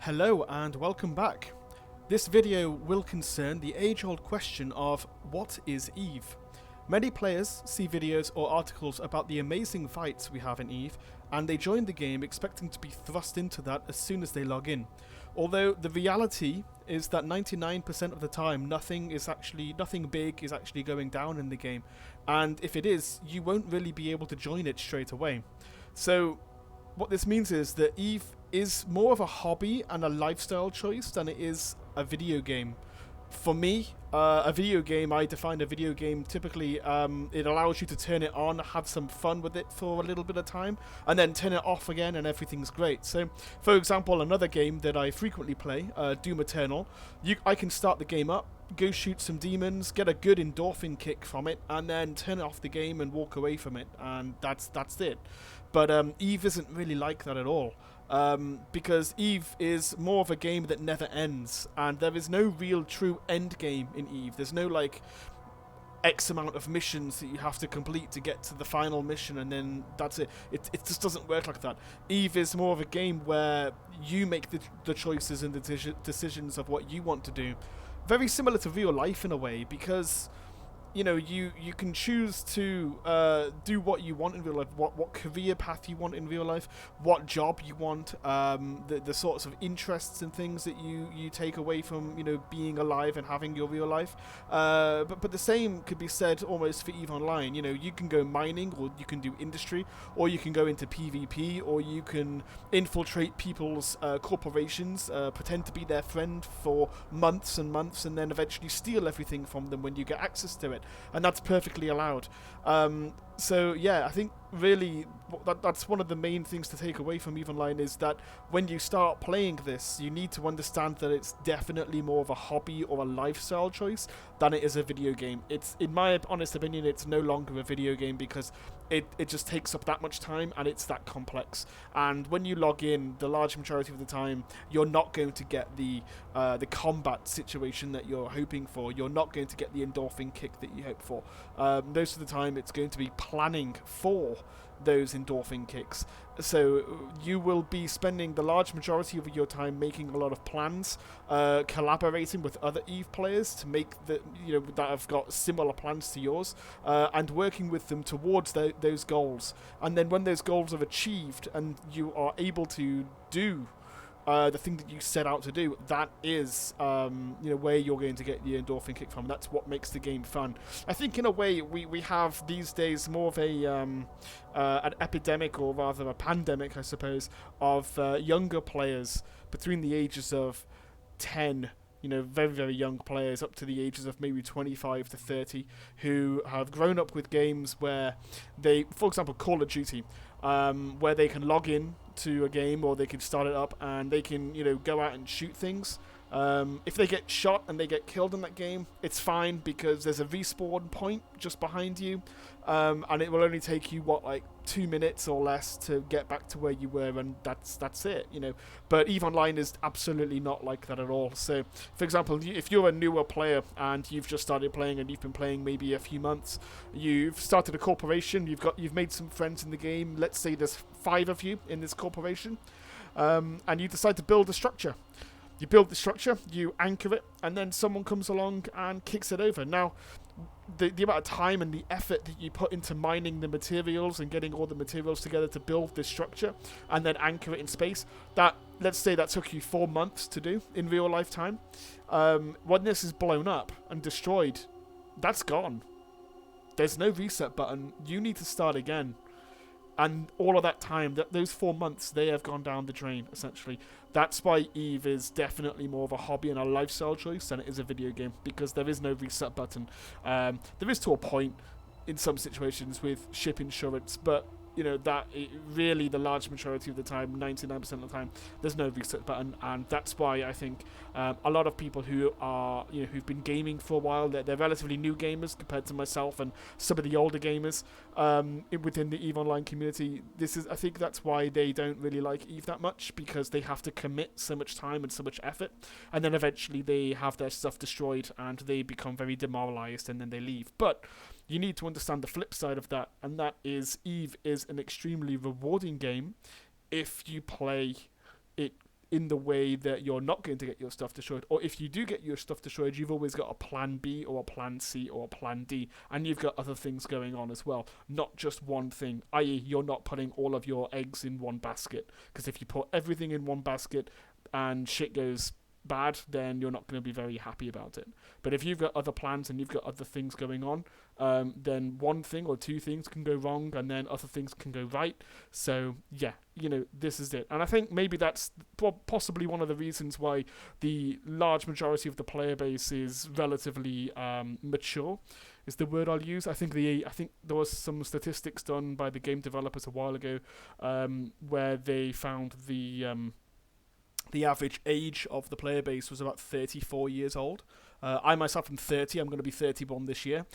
Hello and welcome back. This video will concern the age-old question of what is EVE? Many players see videos or articles about the amazing fights we have in EVE, and they join the game expecting to be thrust into that as soon as they log in. Although the reality is that 99% of the time nothing big is actually going down in the game, and if it is, you won't really be able to join it straight away. So what this means is that EVE is more of a hobby and a lifestyle choice than it is a video game. For me, a video game, I define a video game typically, it allows you to turn it on, have some fun with it for a little bit of time, and then turn it off again and everything's great. So, for example, another game that I frequently play, Doom Eternal, I can start the game up, go shoot some demons, get a good endorphin kick from it, and then turn off the game and walk away from it, and that's it. But EVE isn't really like that at all. Because EVE is more of a game that never ends, and there is no real true end game in EVE. There's no like X amount of missions that you have to complete to get to the final mission and then that's it. It just doesn't work like that. EVE is more of a game where you make the choices and the decisions of what you want to do. Very similar to real life in a way, because you know, you can choose to do what you want in real life, what career path you want in real life, what job you want, the sorts of interests and things that you take away from, you know, being alive and having your real life. But the same could be said almost for EVE Online. You know, you can go mining, or you can do industry, or you can go into PvP, or you can infiltrate people's corporations, pretend to be their friend for months and months, and then eventually steal everything from them when you get access to it. And that's perfectly allowed. So yeah, I think really that's one of the main things to take away from EVE Online, is that when you start playing this, you need to understand that it's definitely more of a hobby or a lifestyle choice than it is a video game. It's, in my honest opinion, it's no longer a video game because it just takes up that much time and it's that complex. And when you log in, the large majority of the time, you're not going to get the combat situation that you're hoping for. You're not going to get the endorphin kick that you hope for. Most of the time, it's going to be planning for those endorphin kicks. So you will be spending the large majority of your time making a lot of plans, collaborating with other EVE players to make that have got similar plans to yours, and working with them towards those goals. And then when those goals are achieved and you are able to do the thing that you set out to do, that is where you're going to get the endorphin kick from. That's what makes the game fun. I think in a way we have these days more of an epidemic, or rather a pandemic, I suppose, of younger players between the ages of 10, very, very young players, up to the ages of maybe 25 to 30, who have grown up with games where they, for example, Call of Duty, where they can log in to a game, or they can start it up and they can, go out and shoot things. If they get shot and they get killed in that game, it's fine, because there's a respawn point just behind you, and it will only take you 2 minutes or less to get back to where you were, and that's it. But EVE Online is absolutely not like that at all. So, for example, if you're a newer player and you've just started playing and you've been playing maybe a few months, you've started a corporation, you've made some friends in the game. Let's say there's 5 of you in this corporation, and you decide to build a structure. You build the structure, you anchor it, and then someone comes along and kicks it over. Now, the amount of time and the effort that you put into mining the materials and getting all the materials together to build this structure and then anchor it in space, let's say that took you 4 months to do in real life time. When this is blown up and destroyed, that's gone. There's no reset button. You need to start again. And all of that time, those 4 months, they have gone down the drain, essentially. That's why EVE is definitely more of a hobby and a lifestyle choice than it is a video game, because there is no reset button. There is to a point in some situations with ship insurance, but really the large majority of the time, 99% of the time, there's no reset button. And that's why I think a lot of people who are, who've been gaming for a while, they're relatively new gamers compared to myself and some of the older gamers within the EVE Online community. I think that's why they don't really like EVE that much, because they have to commit so much time and so much effort, and then eventually they have their stuff destroyed and they become very demoralized and then they leave. But you need to understand the flip side of that, and that is EVE is an extremely rewarding game if you play it in the way that you're not going to get your stuff destroyed. Or if you do get your stuff destroyed, you've always got a plan B or a plan C or a plan D, and you've got other things going on as well, not just one thing, i.e. you're not putting all of your eggs in one basket, because if you put everything in one basket and shit goes bad, then you're not going to be very happy about it. But if you've got other plans and you've got other things going on, then one thing or two things can go wrong and then other things can go right. So yeah, this is it. And I think maybe that's possibly one of the reasons why the large majority of the player base is relatively mature, is the word I'll use. I think there was some statistics done by the game developers a while ago, where they found the average age of the player base was about 34 years old. I myself am 30. I'm going to be 31 this year.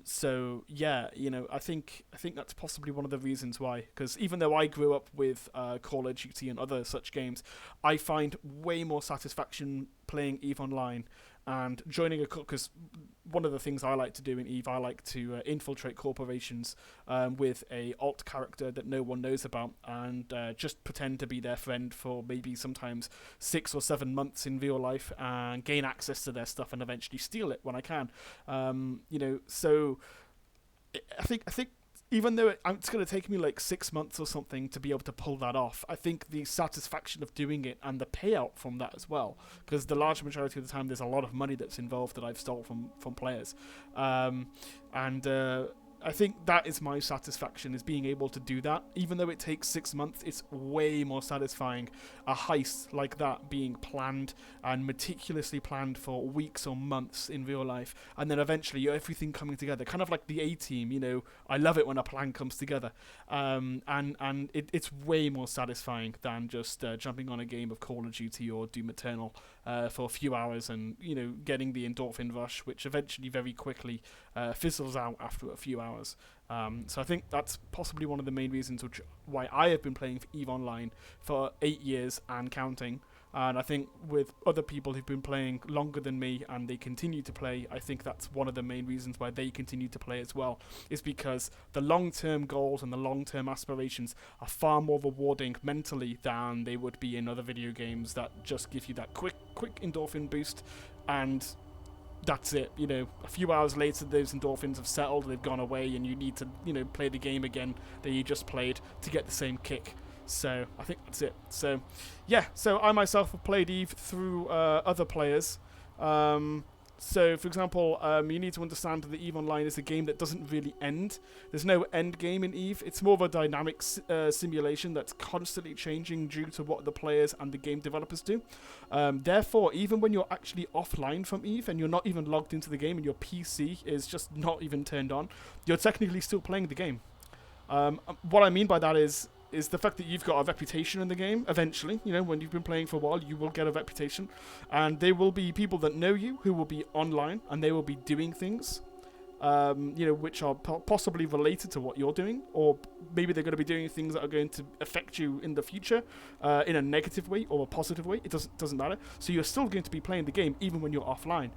So yeah, I think that's possibly one of the reasons why. Because even though I grew up with Call of Duty and other such games, I find way more satisfaction playing EVE Online and joining because one of the things I like to do in EVE, I like to infiltrate corporations with a alt character that no one knows about, and just pretend to be their friend for maybe sometimes 6 or 7 months in real life and gain access to their stuff and eventually steal it when I can. So I think even though it's going to take me like 6 months or something to be able to pull that off, I think the satisfaction of doing it and the payout from that as well, because the large majority of the time there's a lot of money that's involved that I've stole from players. I think that is my satisfaction, is being able to do that. Even though it takes 6 months, it's way more satisfying. A heist like that being planned and meticulously planned for weeks or months in real life, and then eventually everything coming together, kind of like the A-Team. I love it when a plan comes together, and it's way more satisfying than just jumping on a game of Call of Duty or Doom Eternal for a few hours and getting the endorphin rush, which eventually very quickly fizzles out after a few hours. So I think that's possibly one of the main reasons why I have been playing EVE Online for 8 years and counting. And I think with other people who've been playing longer than me and they continue to play, I think that's one of the main reasons why they continue to play as well, is because the long-term goals and the long-term aspirations are far more rewarding mentally than they would be in other video games that just give you that quick endorphin boost, and that's it. A few hours later those endorphins have settled, they've gone away, and you need to play the game again that you just played to get the same kick. So I think that's it. So yeah, so I myself have played EVE through other players. So for example, you need to understand that EVE Online is a game that doesn't really end. There's no end game in EVE. It's more of a dynamic simulation that's constantly changing due to what the players and the game developers do. Therefore, even when you're actually offline from EVE and you're not even logged into the game and your PC is just not even turned on, you're technically still playing the game. What I mean by that is the fact that you've got a reputation in the game. Eventually, when you've been playing for a while, you will get a reputation, and there will be people that know you who will be online, and they will be doing things which are possibly related to what you're doing, or maybe they're going to be doing things that are going to affect you in the future in a negative way or a positive way. It doesn't matter. So you're still going to be playing the game even when you're offline.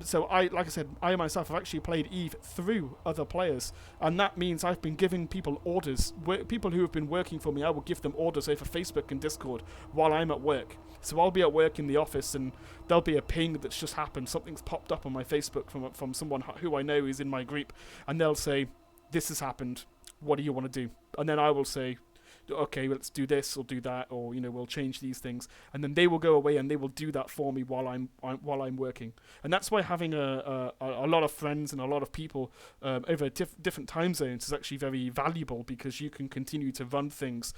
So like I said, I myself have actually played EVE through other players, and that means I've been giving people orders. People who have been working for me, I will give them orders over Facebook and Discord while I'm at work. So I'll be at work in the office, and there'll be a ping that's just happened. Something's popped up on my Facebook from someone who I know is in my group, and they'll say, "This has happened. What do you want to do?" And then I will say, "Okay, let's do this or do that, or we'll change these things," and then they will go away and they will do that for me while I'm working. And that's why having a lot of friends and a lot of people over different time zones is actually very valuable, because you can continue to run things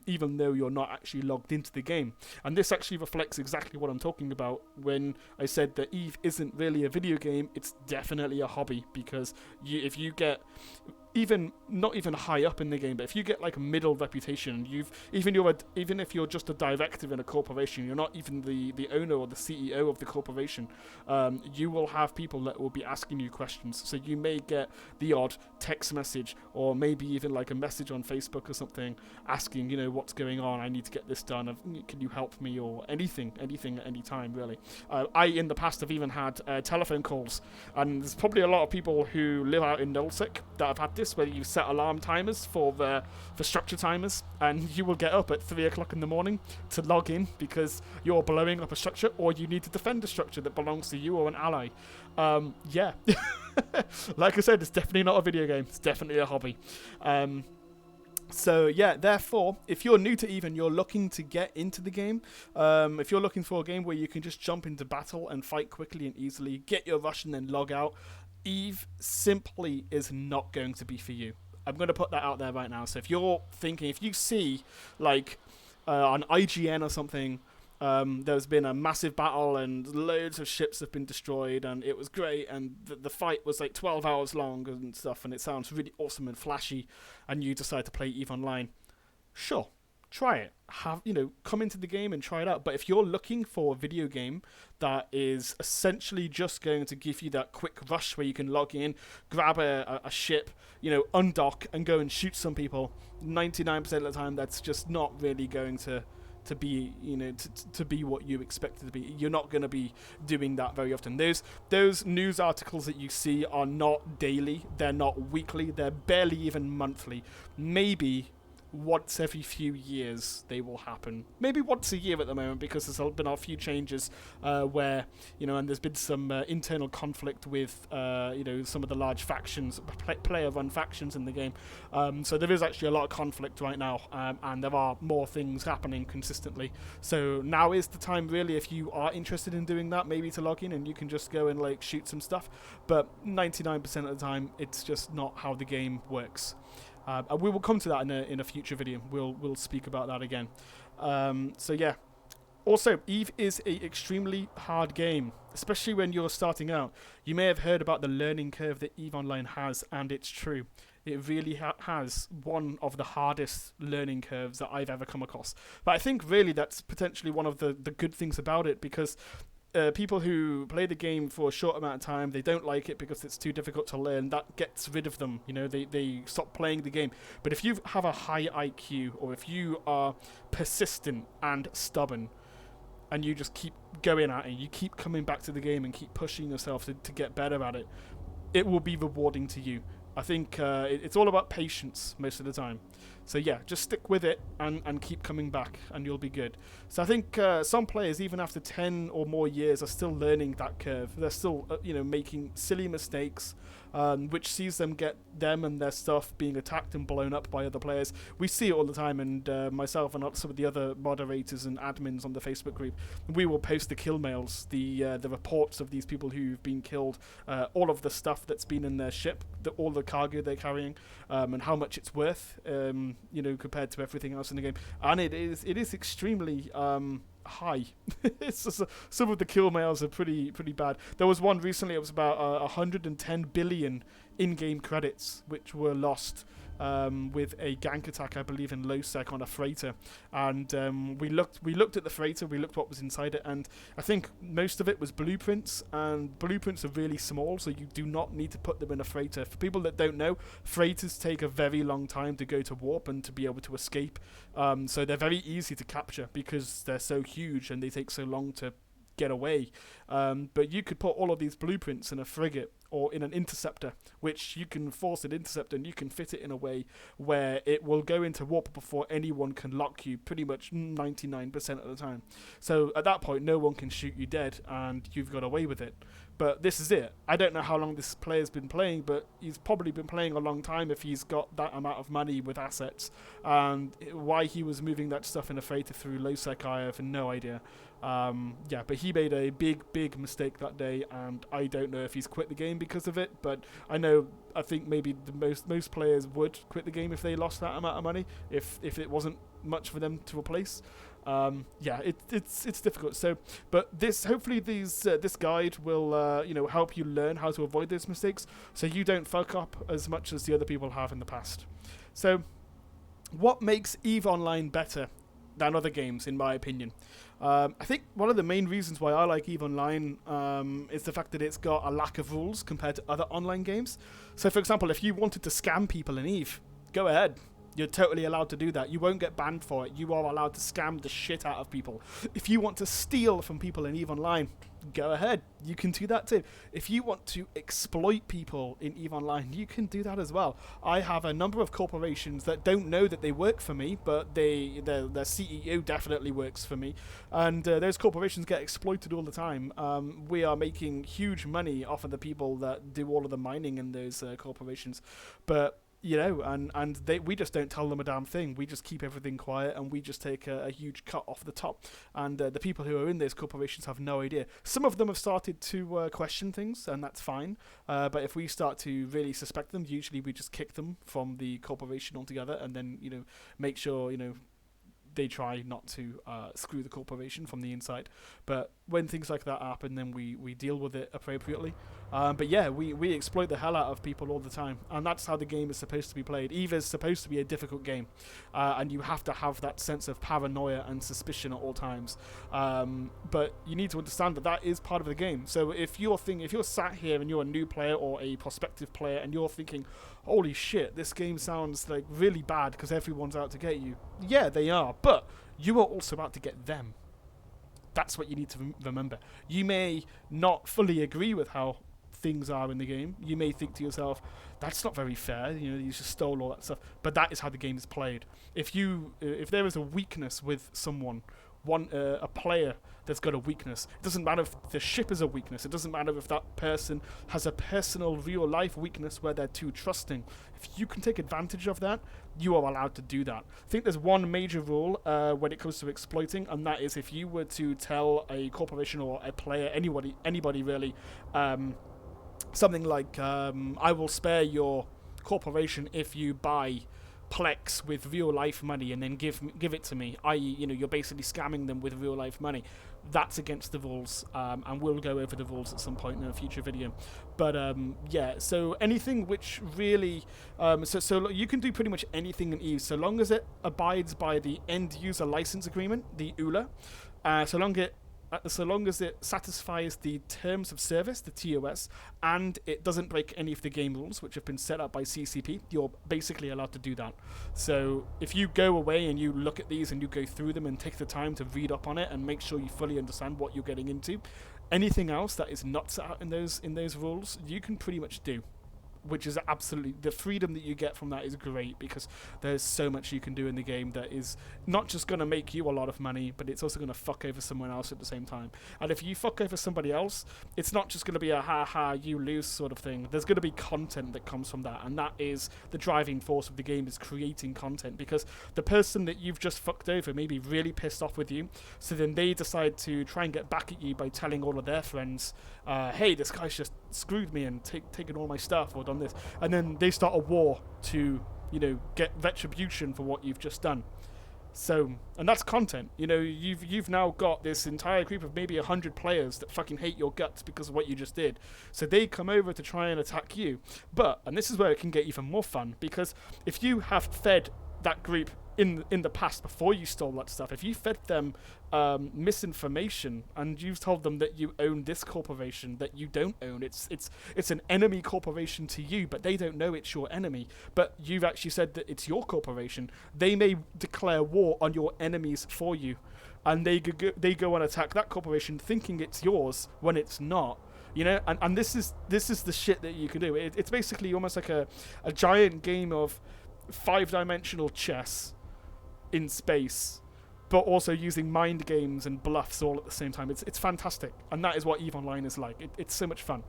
even though you're not actually logged into the game. And this actually reflects exactly what I'm talking about when I said that EVE isn't really a video game. It's definitely a hobby, because if you get not even high up in the game, but if you get like a middle reputation, even if you're just a director in a corporation, you're not even the owner or the CEO of the corporation, you will have people that will be asking you questions. So you may get the odd text message, or maybe even like a message on Facebook or something asking, what's going on, I need to get this done, can you help me, or anything at any time, really. I in the past have even had telephone calls, and there's probably a lot of people who live out in Nullsick that have had this this, where you set alarm timers for structure timers, and you will get up at 3 o'clock in the morning to log in because you're blowing up a structure, or you need to defend a structure that belongs to you or an ally. Yeah. Like I said, it's definitely not a video game. It's definitely a hobby. So yeah, therefore, if you're new to EVE and you're looking to get into the game, if you're looking for a game where you can just jump into battle and fight quickly and easily, get your rush and then log out, EVE simply is not going to be for you. I'm going to put that out there right now. So if you're thinking, if you see like on IGN or something, there's been a massive battle and loads of ships have been destroyed and it was great and the fight was like 12 hours long and stuff and it sounds really awesome and flashy, and you decide to play EVE Online, sure, try it. Come into the game and try it out. But if you're looking for a video game that is essentially just going to give you that quick rush where you can log in, grab a ship, undock and go and shoot some people, 99% of the time that's just not really going to be to be what you expect it to be. You're not going to be doing that very often. Those news articles that you see are not daily, they're not weekly, they're barely even monthly. Maybe once every few years they will happen. Maybe once a year at the moment, because there's been a few changes where, and there's been some internal conflict with, some of the large factions, player-run factions in the game. So there is actually a lot of conflict right now, and there are more things happening consistently. So now is the time, really, if you are interested in doing that, maybe to log in and you can just go and shoot some stuff. But 99% of the time, it's just not how the game works. We will come to that in a future video. We'll speak about that again. So yeah. Also, EVE is an extremely hard game, especially when you're starting out. You may have heard about the learning curve that EVE Online has, and it's true. It really has one of the hardest learning curves that I've ever come across. But I think really that's potentially one of the good things about it, because people who play the game for a short amount of time, they don't like it because it's too difficult to learn. That gets rid of them. They stop playing the game. But if you have a high IQ, or if you are persistent and stubborn, and you just keep going at it, you keep coming back to the game and keep pushing yourself to get better at it, it will be rewarding to you. I think it's all about patience most of the time. So yeah, just stick with it and keep coming back and you'll be good. So I think some players, even after 10 or more years, are still learning that curve. They're still making silly mistakes, which sees them and their stuff being attacked and blown up by other players. We see it all the time, and myself and some of the other moderators and admins on the Facebook group, we will post the kill mails, the reports of these people who've been killed, all of the stuff that's been in their ship, all the cargo they're carrying, and how much it's worth, compared to everything else in the game. And it is extremely high. It's just, some of the kill mails are pretty bad. There was one recently. It was about 110 billion in-game credits which were lost with a gank attack, I believe, in low sec on a freighter. And we looked at the freighter, we looked what was inside it, and I think most of it was blueprints, and blueprints are really small, so you do not need to put them in a freighter. For people that don't know, freighters take a very long time to go to warp and to be able to escape, so they're very easy to capture because they're so huge and they take so long to get away. But you could put all of these blueprints in a frigate or in an interceptor, which you can force an interceptor and you can fit it in a way where it will go into warp before anyone can lock you, pretty much 99% of the time. So at that point, no one can shoot you dead and you've got away with it. But this is it. I don't know how long this player's been playing, but he's probably been playing a long time if he's got that amount of money with assets. And why he was moving that stuff in a freighter through low sec, I have no idea. But he made a big mistake that day, and I don't know if he's quit the game because of it, but I think maybe most players would quit the game if they lost that amount of money, if it wasn't much for them to replace. It's difficult. So, but hopefully this guide will help you learn how to avoid those mistakes, so you don't fuck up as much as the other people have in the past. So, what makes EVE Online better than other games, in my opinion? I think one of the main reasons why I like EVE Online is the fact that it's got a lack of rules compared to other online games. So, for example, if you wanted to scam people in EVE, go ahead. You're totally allowed to do that. You won't get banned for it. You are allowed to scam the shit out of people. If you want to steal from people in EVE Online, go ahead. You can do that too. If you want to exploit people in EVE Online, you can do that as well. I have a number of corporations that don't know that they work for me, but their CEO definitely works for me. And those corporations get exploited all the time. We are making huge money off of the people that do all of the mining in those corporations. But you know, and we just don't tell them a damn thing. We just keep everything quiet, and we just take a huge cut off the top. And the people who are in those corporations have no idea. Some of them have started to question things, and that's fine. But if we start to really suspect them, usually we just kick them from the corporation altogether, and then, you know, make sure, you know, they try not to screw the corporation from the inside. But when things like that happen, then we deal with it appropriately. But yeah, we exploit the hell out of people all the time, and that's how the game is supposed to be played. EVE is supposed to be a difficult game, and you have to have that sense of paranoia and suspicion at all times. But you need to understand that that is part of the game. So if you're sat here and you're a new player or a prospective player, and you're thinking, holy shit, this game sounds like really bad because everyone's out to get you. Yeah, they are, but you are also out to get them. That's what you need to remember. You may not fully agree with how things are in the game. You may think to yourself, that's not very fair, you know, you just stole all that stuff. But that is how the game is played. If there is a weakness with someone, a player that's got a weakness, it doesn't matter if the ship is a weakness, it doesn't matter if that person has a personal real life weakness where they're too trusting. If you can take advantage of that, you are allowed to do that. I think there's one major rule when it comes to exploiting, and that is if you were to tell a corporation or a player, anybody really, something like, I will spare your corporation if you buy Plex with real life money and then give it to me, i.e., you know, you're basically scamming them with real life money. That's against the rules, and we'll go over the rules at some point in a future video. But yeah, so anything which really so you can do pretty much anything in EVE so long as it abides by the end user license agreement, the EULA, so long as it satisfies the terms of service, the TOS, and it doesn't break any of the game rules which have been set up by CCP, you're basically allowed to do that. So if you go away and you look at these and you go through them and take the time to read up on it and make sure you fully understand what you're getting into, anything else that is not set out in those rules, you can pretty much do. Which is absolutely, the freedom that you get from that is great, because there's so much you can do in the game that is not just going to make you a lot of money, but it's also going to fuck over someone else at the same time. And if you fuck over somebody else, it's not just going to be a ha-ha, you lose sort of thing. There's going to be content that comes from that, and that is the driving force of the game, is creating content, because the person that you've just fucked over may be really pissed off with you, so then they decide to try and get back at you by telling all of their friends, hey, this guy's just screwed me and taken all my stuff or done this, and then they start a war to, you know, get retribution for what you've just done. So, and that's content. You know, you've now got this entire group of maybe 100 players that fucking hate your guts because of what you just did. So they come over to try and attack you. But, and this is where it can get even more fun, because if you have fed that group in the past, before you stole that stuff, if you fed them misinformation and you've told them that you own this corporation that you don't own, it's an enemy corporation to you, but they don't know it's your enemy, but you've actually said that it's your corporation, they may declare war on your enemies for you, and they go and attack that corporation thinking it's yours when it's not. You know, and this is the shit that you can do. It's basically almost like a giant game of 5-dimensional chess in space, but also using mind games and bluffs all at the same time. It's fantastic, and that is what EVE Online is like. It's so much fun.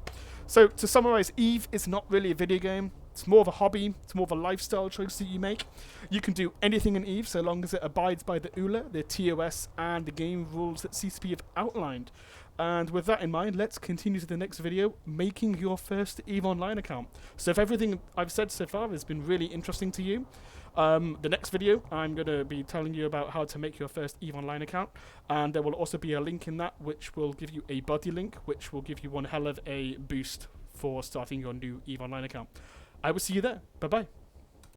So to summarize, EVE is not really a video game. It's more of a hobby. It's more of a lifestyle choice that you make. You can do anything in EVE so long as it abides by the EULA, the TOS, and the game rules that CCP have outlined. And with that in mind, let's continue to the next video, making your first EVE Online account. So if everything I've said so far has been really interesting to you, the next video I'm going to be telling you about how to make your first EVE Online account, and there will also be a link in that which will give you a buddy link, which will give you one hell of a boost for starting your new EVE Online account. I will see you there. Bye bye.